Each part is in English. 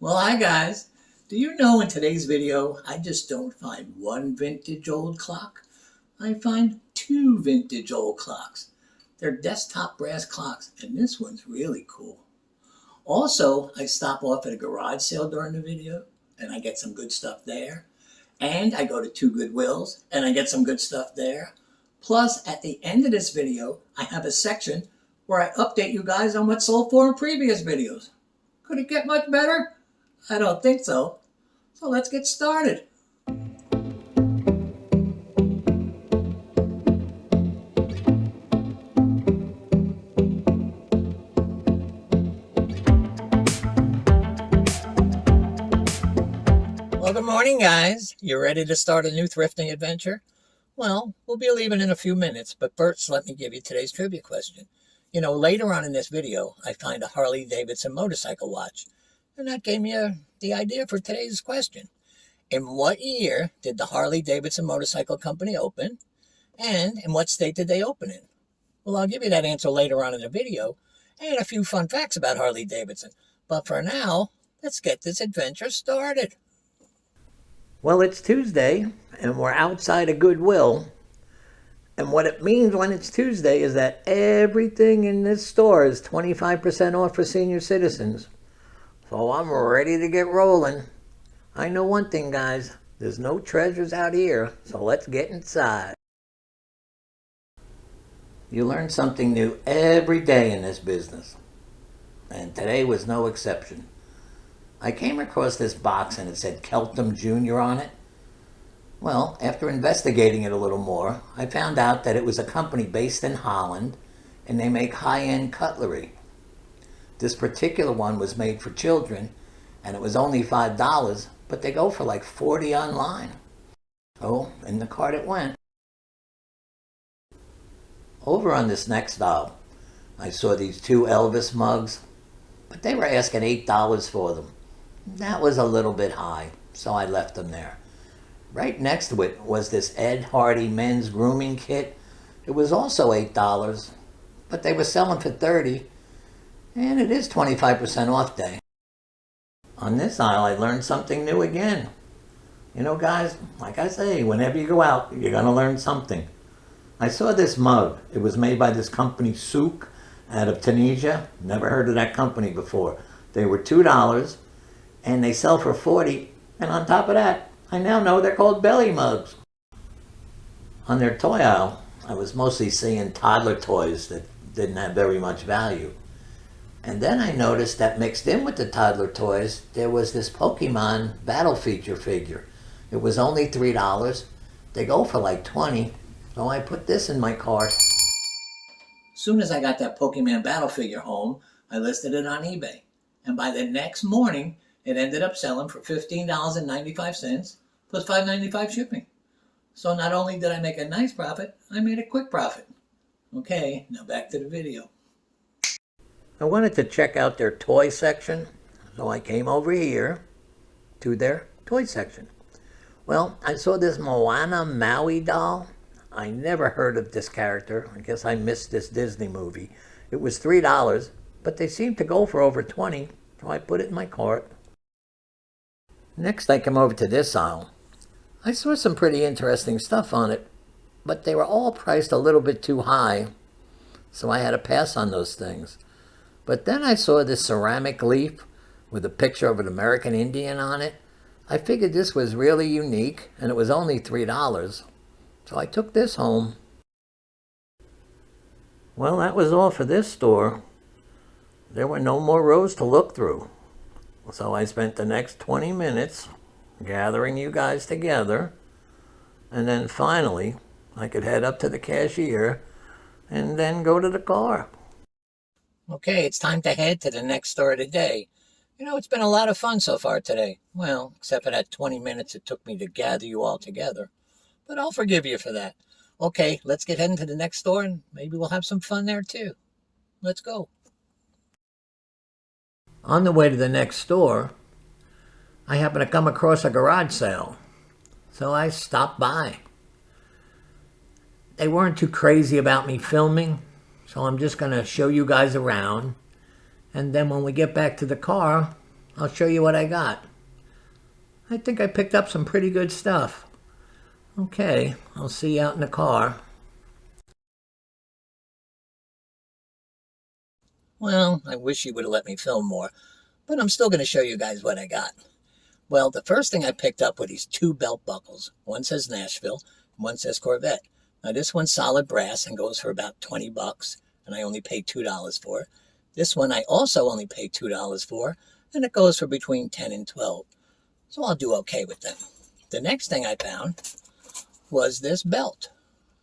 Well, hi guys. Do you know in today's video, I just don't find one vintage old clock. I find two vintage old clocks. They're desktop brass clocks, and this one's really cool. Also, I stop off at a garage sale during the video, and I get some good stuff there. And I go to two Goodwills, and I get some good stuff there. Plus, at the end of this video, I have a section where I update you guys on what sold for in previous videos. Could it get much better? I don't think so. So let's get started. Well, good morning, guys. You ready to start a new thrifting adventure? Well, we'll be leaving in a few minutes, but first let me give you today's trivia question. You know, later on in this video, I find a Harley-Davidson motorcycle watch. And that gave me the idea for today's question. In what year did the Harley-Davidson Motorcycle Company open? And in what state did they open in? Well, I'll give you that answer later on in the video and a few fun facts about Harley-Davidson. But for now, let's get this adventure started. Well, it's Tuesday, and we're outside a Goodwill. And what it means when it's Tuesday is that everything in this store is 25% off for senior citizens. So I'm ready to get rolling. I know one thing, guys. There's no treasures out here, so let's get inside. You learn something new every day in this business. And today was no exception. I came across this box and it said Keltham Jr. on it. Well, after investigating it a little more, I found out that it was a company based in Holland and they make high-end cutlery. This particular one was made for children, and it was only $5, but they go for like $40 online. So, in the cart it went. Over on this next aisle, I saw these two Elvis mugs, but they were asking $8 for them. That was a little bit high, so I left them there. Right next to it was this Ed Hardy men's grooming kit. It was also $8, but they were selling for $30. And it is 25% off day. On this aisle, I learned something new again. You know, guys, like I say, whenever you go out, you're going to learn something. I saw this mug. It was made by this company, Souk, out of Tunisia. Never heard of that company before. They were $2, and they sell for $40. And on top of that, I now know they're called belly mugs. On their toy aisle, I was mostly seeing toddler toys that didn't have very much value. And then I noticed that mixed in with the toddler toys, there was this Pokemon battle feature figure. It was only $3. They go for like $20, so I put this in my cart. Soon as I got that Pokemon battle figure home, I listed it on eBay. And by the next morning, it ended up selling for $15.95 plus $5.95 shipping. So not only did I make a nice profit, I made a quick profit. Okay, now back to the video. I wanted to check out their toy section, so I came over here to their toy section. Well, I saw this Moana Maui doll. I never heard of this character. I guess I missed this Disney movie. It was $3, but they seemed to go for over $20, so I put it in my cart. Next, I come over to this aisle. I saw some pretty interesting stuff on it, but they were all priced a little bit too high, so I had to pass on those things. But then I saw this ceramic leaf with a picture of an American Indian on it. I figured this was really unique, and it was only $3. So I took this home. Well, that was all for this store. There were no more rows to look through. So I spent the next 20 minutes gathering you guys together. And then finally, I could head up to the cashier and then go to the car. Okay, it's time to head to the next store of the day. You know, it's been a lot of fun so far today. Well, except for that 20 minutes it took me to gather you all together. But I'll forgive you for that. Okay, let's get heading to the next store and maybe we'll have some fun there too. Let's go. On the way to the next store, I happened to come across a garage sale. So I stopped by. They weren't too crazy about me filming, so I'm just going to show you guys around. And then when we get back to the car, I'll show you what I got. I think I picked up some pretty good stuff. Okay, I'll see you out in the car. Well, I wish you would have let me film more, but I'm still going to show you guys what I got. Well, the first thing I picked up were these two belt buckles. One says Nashville, and one says Corvette. Now this one's solid brass and goes for about 20 bucks, and I only paid $2 for it. This one I also only paid $2 for, and it goes for between 10 and 12. So I'll do okay with them. The next thing I found was this belt.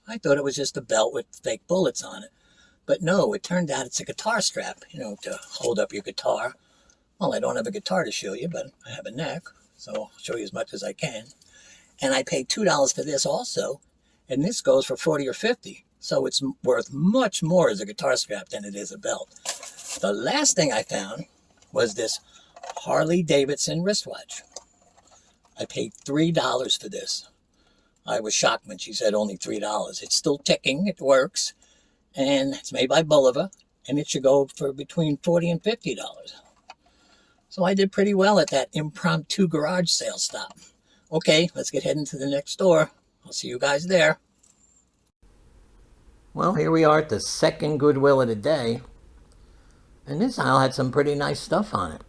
I thought it was just a belt with fake bullets on it. But no, it turned out it's a guitar strap, to hold up your guitar. Well, I don't have a guitar to show you, but I have a neck, so I'll show you as much as I can. And I paid $2 for this also, and this goes for 40 or 50. So it's worth much more as a guitar strap than it is a belt. The last thing I found was this Harley Davidson wristwatch. I paid $3 for this. I was shocked when she said only $3. It's still ticking, it works. And it's made by Bulova, and it should go for between $40 and $50. So I did pretty well at that impromptu garage sale stop. Okay, let's get heading to the next store. I'll see you guys there. Well, here we are at the second Goodwill of the day. And this aisle had some pretty nice stuff on it.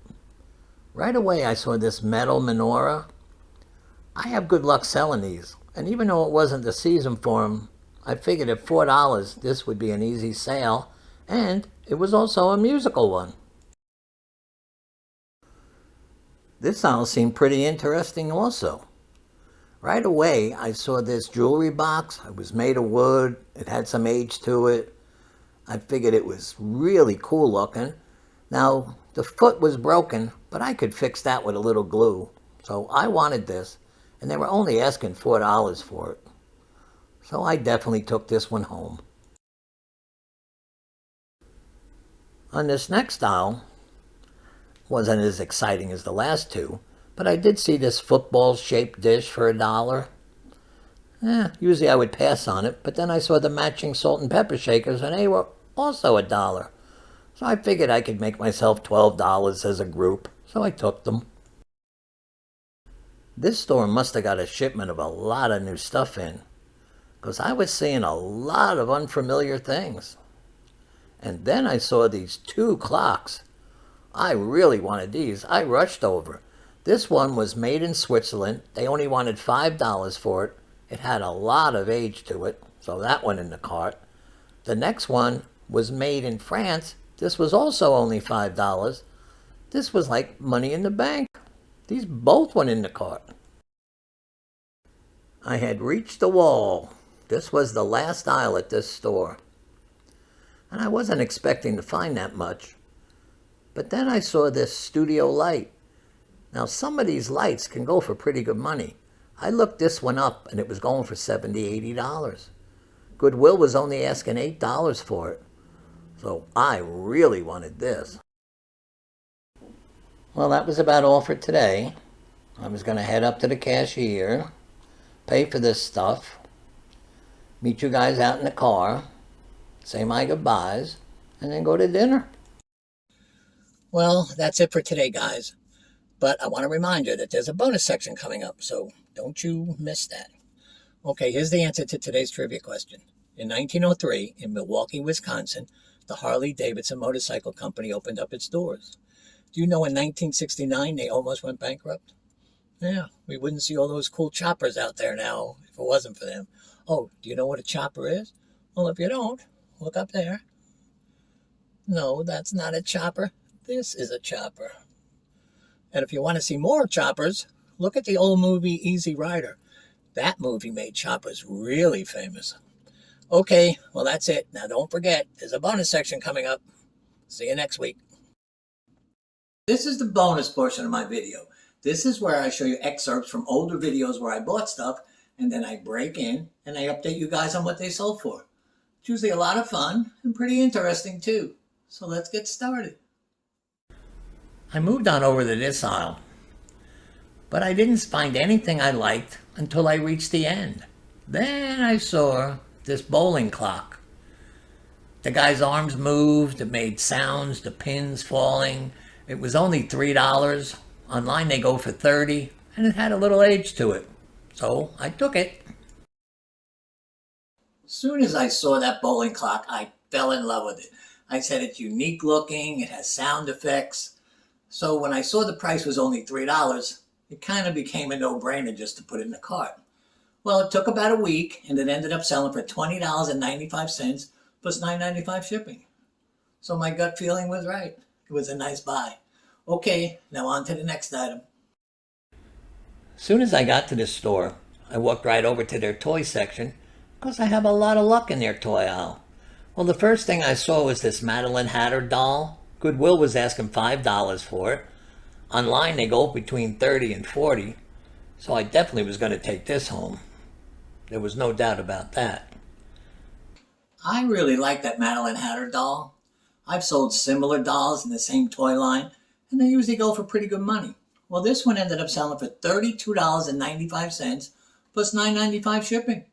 Right away I saw this metal menorah. I have good luck selling these. And even though it wasn't the season for them, I figured at $4 this would be an easy sale, and it was also a musical one. This aisle seemed pretty interesting also. Right away I saw this jewelry box. It was made of wood, it had some age to it. I figured it was really cool looking. Now the foot was broken, but I could fix that with a little glue. So I wanted this, and they were only asking $4 for it. So I definitely took this one home. On this next aisle, wasn't as exciting as the last two, but I did see this football-shaped dish for $1. Usually I would pass on it, but then I saw the matching salt and pepper shakers, and they were also $1. So I figured I could make myself $12 as a group, so I took them. This store must have got a shipment of a lot of new stuff in, because I was seeing a lot of unfamiliar things. And then I saw these two clocks. I really wanted these. I rushed over. This one was made in Switzerland. They only wanted $5 for it. It had a lot of age to it, so that went in the cart. The next one was made in France. This was also only $5. This was like money in the bank. These both went in the cart. I had reached the wall. This was the last aisle at this store. And I wasn't expecting to find that much. But then I saw this studio light. Now some of these lights can go for pretty good money. I looked this one up and it was going for $70, $80. Goodwill was only asking $8 for it. So I really wanted this. Well, that was about all for today. I was going to head up to the cashier, pay for this stuff, meet you guys out in the car, say my goodbyes, and then go to dinner. Well, that's it for today, guys. But I want to remind you that there's a bonus section coming up, so don't you miss that. Okay, here's the answer to today's trivia question. In 1903, in Milwaukee, Wisconsin, the Harley Davidson Motorcycle Company opened up its doors. Do you know in 1969 they almost went bankrupt? Yeah, we wouldn't see all those cool choppers out there now if it wasn't for them. Oh, do you know what a chopper is? Well, if you don't, look up there. No, that's not a chopper. This is a chopper. And if you want to see more choppers, look at the old movie Easy Rider. That movie made choppers really famous. Okay, well that's it. Now don't forget, there's a bonus section coming up. See you next week. This is the bonus portion of my video. This is where I show you excerpts from older videos where I bought stuff, and then I break in and I update you guys on what they sold for. It's usually a lot of fun and pretty interesting too. So let's get started. I moved on over to this aisle, but I didn't find anything I liked until I reached the end. Then I saw this bowling clock. The guy's arms moved, it made sounds, the pins falling, It was only $3. Online they go for 30, and it had a little age to it. So I took it. As soon as I saw that bowling clock, I fell in love with it. I said it's unique looking, it has sound effects. So when I saw the price was only $3, it kind of became a no-brainer just to put it in the cart. Well, it took about a week, and it ended up selling for $20.95 plus $9.95 shipping. So my gut feeling was right. It was a nice buy. Okay, now on to the next item. As soon as I got to the store, I walked right over to their toy section because I have a lot of luck in their toy aisle. Well, the first thing I saw was this Madeline Hatter doll. Goodwill was asking $5 for it. Online they go between 30 and 40, so I definitely was going to take this home. There was no doubt about that. I really like that Madeline Hatter doll. I've sold similar dolls in the same toy line, and they usually go for pretty good money. Well, this one ended up selling for $32.95 plus $9.95 shipping.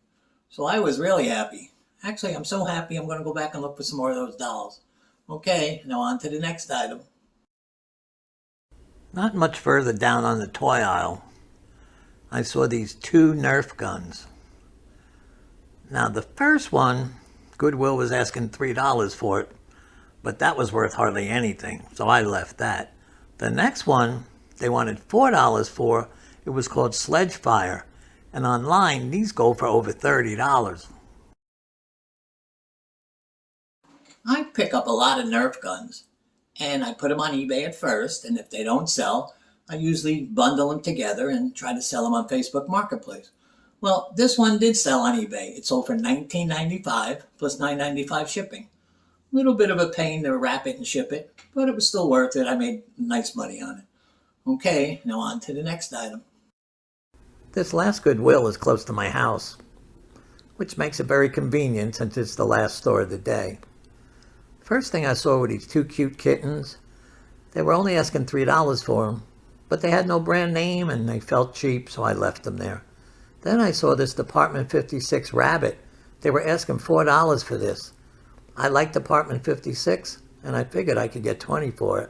So I was really happy. Actually, I'm so happy I'm going to go back and look for some more of those dolls. Okay, now on to the next item. Not much further down on the toy aisle, I saw these two Nerf guns. Now the first one, Goodwill was asking $3 for it, but that was worth hardly anything, so I left that. The next one, they wanted $4 for. It was called Sledge Fire, and online these go for over $30. I pick up a lot of Nerf guns, and I put them on eBay at first, and if they don't sell, I usually bundle them together and try to sell them on Facebook Marketplace. Well, this one did sell on eBay. It sold for $19.95 plus $9.95 shipping. A little bit of a pain to wrap it and ship it, but it was still worth it. I made nice money on it. Okay, now on to the next item. This last Goodwill is close to my house, which makes it very convenient since it's the last store of the day. First thing I saw were these two cute kittens. They were only asking $3 for them, but they had no brand name and they felt cheap, so I left them there. Then I saw this Department 56 rabbit. They were asking $4 for this. I like Department 56, and I figured I could get 20 for it.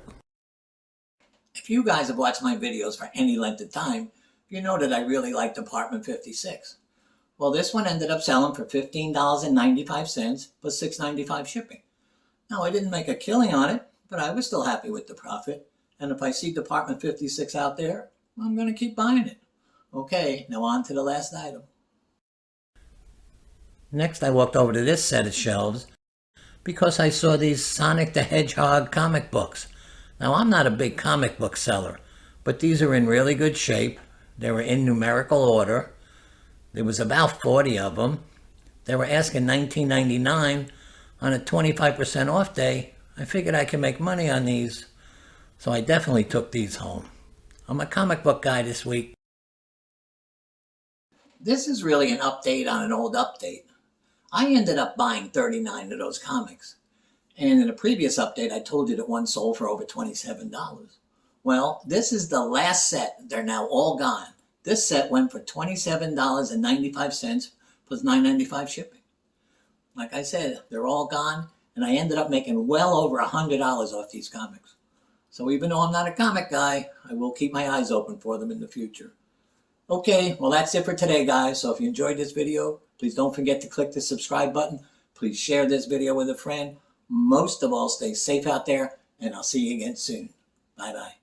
If you guys have watched my videos for any length of time, you know that I really like Department 56. Well, this one ended up selling for $15.95 plus $6.95 shipping. Now, I didn't make a killing on it, but I was still happy with the profit. And if I see Department 56 out there, I'm going to keep buying it. Okay, now on to the last item. Next, I walked over to this set of shelves because I saw these Sonic the Hedgehog comic books. Now, I'm not a big comic book seller, but these are in really good shape. They were in numerical order. There was about 40 of them. They were asking $19.99 on a 25% off day. I figured I could make money on these, so I definitely took these home. I'm a comic book guy this week. This is really an update on an old update. I ended up buying 39 of those comics. And in a previous update, I told you that one sold for over $27. Well, this is the last set. They're now all gone. This set went for $27.95 plus $9.95 shipping. Like I said, they're all gone, and I ended up making well over $100 off these comics. So even though I'm not a comic guy, I will keep my eyes open for them in the future. Okay, well that's it for today, guys. So if you enjoyed this video, please don't forget to click the subscribe button. Please share this video with a friend. Most of all, stay safe out there, and I'll see you again soon. Bye-bye.